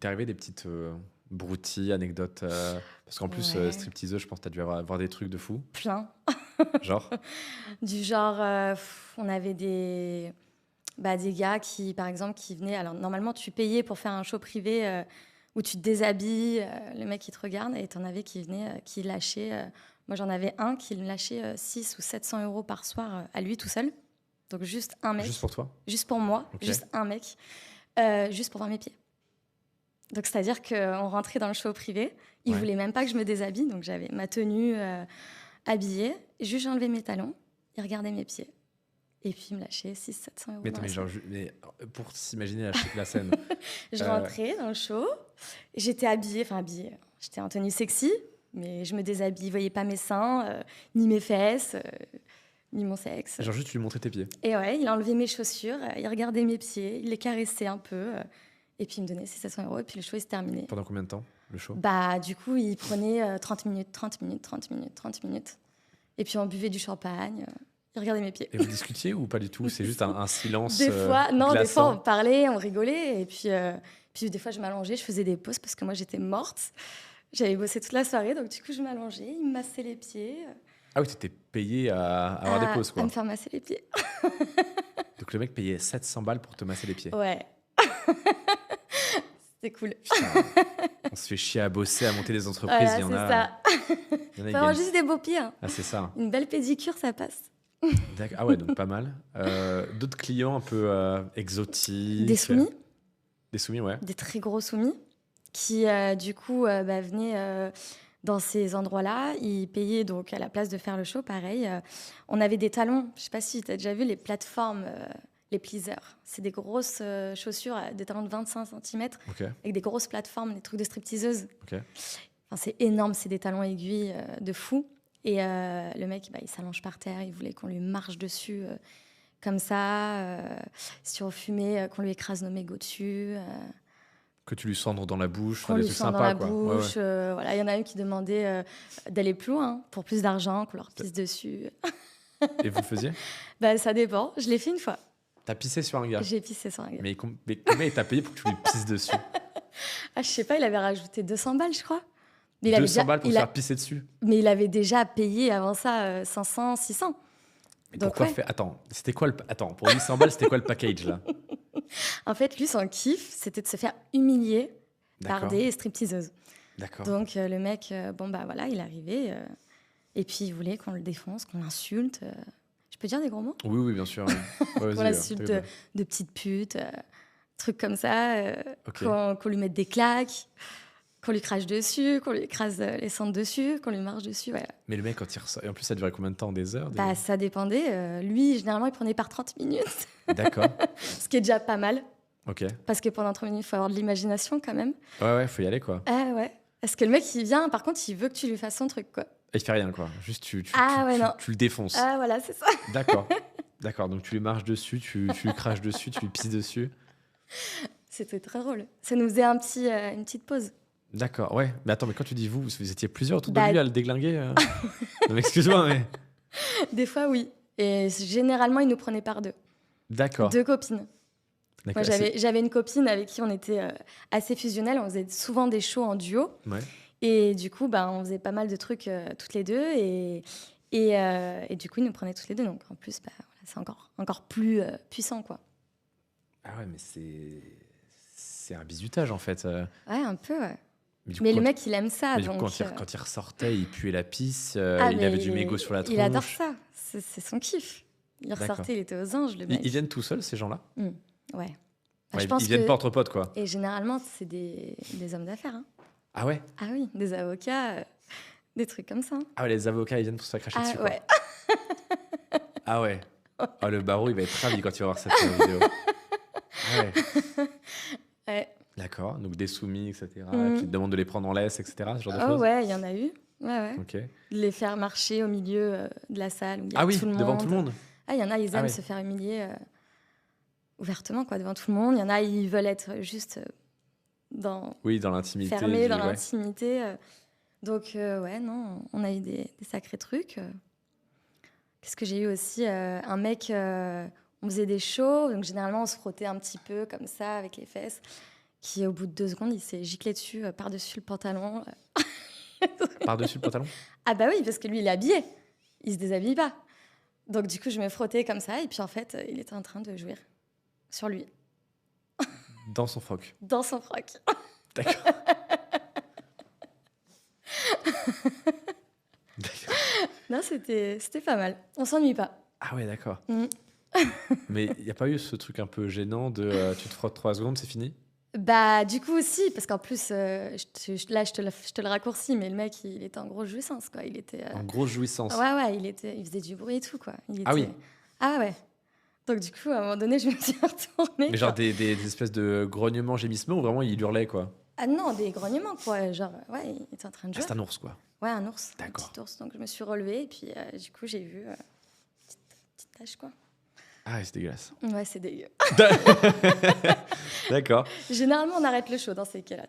t'est arrivé des petites broutilles, anecdotes parce qu'en plus, Ouais, stripteaseuse, je pense que t'as dû avoir des trucs de fou. plein. Genre, Du genre, on avait des gars qui, par exemple, qui venaient. Alors, normalement, tu payais pour faire un show privé où tu te déshabilles, le mec, il te regarde, et t'en avais qui venaient, qui lâchaient. Moi, j'en avais un qui me lâchait 600 ou 700 euros par soir à lui tout seul. Donc, juste un mec, juste pour toi. juste pour moi, Ok. juste un mec, juste pour voir mes pieds. Donc, c'est-à-dire qu'on rentrait dans le show privé, il Ouais. voulait même pas que je me déshabille, donc j'avais ma tenue habillée, juste j'enlevais mes talons, il regardait mes pieds, et puis il me lâchait 600-700 euros Mais, dans attends, la mais, genre, soirée. pour s'imaginer la scène. Je euh, rentrais dans le show, j'étais habillée, j'étais en tenue sexy, mais je me déshabille, il voyait pas mes seins, ni mes fesses, ni mon sexe. genre, juste, tu lui montrais tes pieds. Et ouais, il enlevait mes chaussures, il regardait mes pieds, il les caressait un peu, et puis il me donnait 700 euros, et puis le show il se terminait. Pendant combien de temps, le show? Bah, du coup, il prenait 30 minutes, 30 minutes, 30 minutes, 30 minutes. Et puis on buvait du champagne, il regardait mes pieds. Et vous discutiez ou pas du tout? C'est juste un silence Des fois, non, des fois on glaçant. parlait, on rigolait, et puis des fois je m'allongeais, je faisais des pauses parce que moi j'étais morte. J'avais bossé toute la soirée, donc du coup je m'allongeais, il me massait les pieds, Ah oui, t'étais payé à avoir des pauses, à quoi. me faire masser les pieds. Donc le mec payait 700 balles pour te masser les pieds. Ouais. C'était cool. Putain, on se fait chier à bosser, à monter des entreprises. Voilà, Il y en c'est a, ça. il y en a, ils Faut avoir gagnent. juste des beaux pieds, hein. Ah, c'est ça. Une belle pédicure, ça passe. Ah ouais, donc pas mal. D'autres clients un peu exotiques. Des soumis, Des soumis, ouais. des très gros soumis, qui du coup venaient dans ces endroits-là. Ils payaient donc à la place de faire le show, pareil. On avait des talons, je sais pas si tu as déjà vu les plateformes, les pleasers. C'est des grosses chaussures, des talons de 25 cm, Ok, avec des grosses plateformes, des trucs de stripteaseuse. ok. Enfin, c'est énorme, c'est des talons aiguilles de fou. Et le mec, il s'allonge par terre, il voulait qu'on lui marche dessus comme ça, si on fumait, qu'on lui écrase nos mégots dessus, Que tu lui cendres dans la bouche, qu'on enfin, des lui trucs sent dans sympas, la quoi. Ouais, bouche. ouais. Voilà. Il y en a une qui demandait d'aller plus loin, pour plus d'argent, qu'on leur pisse dessus. Et vous le faisiez? Ça dépend, je l'ai fait une fois. T'as pissé sur un gars. J'ai pissé sur un gars. Mais combien il t'a payé pour que tu lui pisses dessus? Ah, je sais pas, il avait rajouté 200 balles, je crois. Mais 200 balles pour te faire pisser dessus? Mais il avait déjà payé avant ça 500, 600. Mais Donc, pourquoi ouais. faire... Attends, c'était quoi Attends, pour 800 balles, c'était quoi le package, là? En fait, lui, son kiff, c'était de se faire humilier par D'accord. des stripteaseuses. D'accord. Donc, le mec, voilà, il arrivait. Et puis, il voulait qu'on le défonce, qu'on l'insulte. Je peux dire des gros mots? Oui, oui, bien sûr. Ouais. Ouais, Qu'on vas-y, l'insulte t'inquiète de petite pute, trucs comme ça. Ok. Qu'on lui mette des claques, qu'on lui crache dessus, qu'on lui écrase les cendres dessus, qu'on lui marche dessus. Voilà. pas. Mais le mec, quand il ressort... Et en plus, ça durait combien de temps? Des heures? Ça dépendait. Lui, généralement, il prenait par 30 minutes, D'accord. ce qui est déjà pas mal. Ok. Parce que pendant 30 minutes, il faut avoir de l'imagination quand même. Ouais, faut y aller, quoi. Ah ouais. Parce que le mec, il vient, par contre, il veut que tu lui fasses son truc, quoi. Et il fait rien, quoi. Juste, Non. tu le défonces. Ah voilà, c'est ça. D'accord. D'accord. Donc, tu lui marches dessus, tu lui craches dessus, tu lui pisses dessus. C'était très drôle. Ça nous faisait une petite pause. D'accord. Ouais. Mais attends, mais quand tu dis vous étiez plusieurs autour de Bah- lui à le déglinguer Non, mais excuse-moi, mais. Des fois, oui. Et généralement, il nous prenait par deux. D'accord. 2 copines. D'accord. Moi, j'avais une copine avec qui on était assez fusionnels. On faisait souvent des shows en duo. Ouais. Et du coup, on faisait pas mal de trucs toutes les deux. Et du coup, il nous prenait toutes les deux. Donc, en plus, voilà, c'est encore plus puissant, quoi. Ah ouais, mais c'est un bizutage, en fait. Ouais, un peu, ouais. Mais, du coup, Mais le quand- mec, il aime ça. mais du coup, Donc, quand il ressortait, il puait la pisse, ah, il mais avait du mégot sur la tronche. Il adore ça. C'est son kiff. Il D'accord. ressortait, il était aux anges, le mec. Ils viennent tout seuls, ces gens-là? Ouais. Ouais, Je pense ils viennent que- pas entre potes, quoi. Et généralement, c'est des hommes d'affaires. Hein. Ah ouais? Ah oui, des avocats, des trucs comme ça. Hein. Ah ouais, les avocats, ils viennent pour se faire cracher Ah dessus, quoi. ouais. Ah ouais. Ah, le barreau, il va être ravi quand il va voir cette vidéo. Ah ouais. Ouais. D'accord. Donc des soumis, etc. Mhm. Et puis ils te demandent de les prendre en laisse, etc. Ce genre de Oh choses. ouais, il y en a eu. Ouais, ouais. Ok. De les faire marcher au milieu de la salle où il y a Ah oui, tout le monde. devant tout le monde. Ah, il y en a, ils Ah aiment ouais. se faire humilier ouvertement, quoi, devant tout le monde. Il y en a, ils veulent être juste Oui, dans l'intimité. fermés dans ouais. l'intimité. Donc, ouais, non, on a eu des sacrés trucs. Qu'est-ce que j'ai eu aussi un mec, on faisait des shows, donc généralement, on se frottait un petit peu comme ça avec les fesses. qui, au bout de 2 secondes, il s'est giclé dessus, par-dessus le pantalon. Par-dessus le pantalon? Ah bah oui, parce que lui, il est habillé. Il se déshabille pas. Donc du coup, je me frottais comme ça. Et puis en fait, il était en train de jouir sur lui, Dans son froc. dans son froc. D'accord. D'accord. Non, c'était pas mal. On s'ennuie pas. Ah ouais, d'accord. Mm. Mais il n'y a pas eu ce truc un peu gênant de tu te frottes 3 secondes, c'est fini? Bah du coup aussi, parce qu'en plus, là, je te le raccourcis, mais le mec, il était en grosse jouissance, quoi. Il était... En grosse jouissance. Ouais, il faisait du bruit et tout, quoi. Ah oui. Ah ouais. Donc du coup, à un moment donné, je me suis retournée. Mais genre des espèces de grognements, gémissements ou vraiment il hurlait quoi? Ah non, des grognements, quoi. Genre, ouais, il était en train de Ah, jouer. c'est un ours quoi. Ouais, un ours. D'accord. Un petit ours. Donc je me suis relevée et puis du coup, j'ai vu petite tache, quoi. Ah, ouais, c'est dégueulasse. Ouais, c'est dégueu. D'accord. Généralement, on arrête le show dans ces cas-là.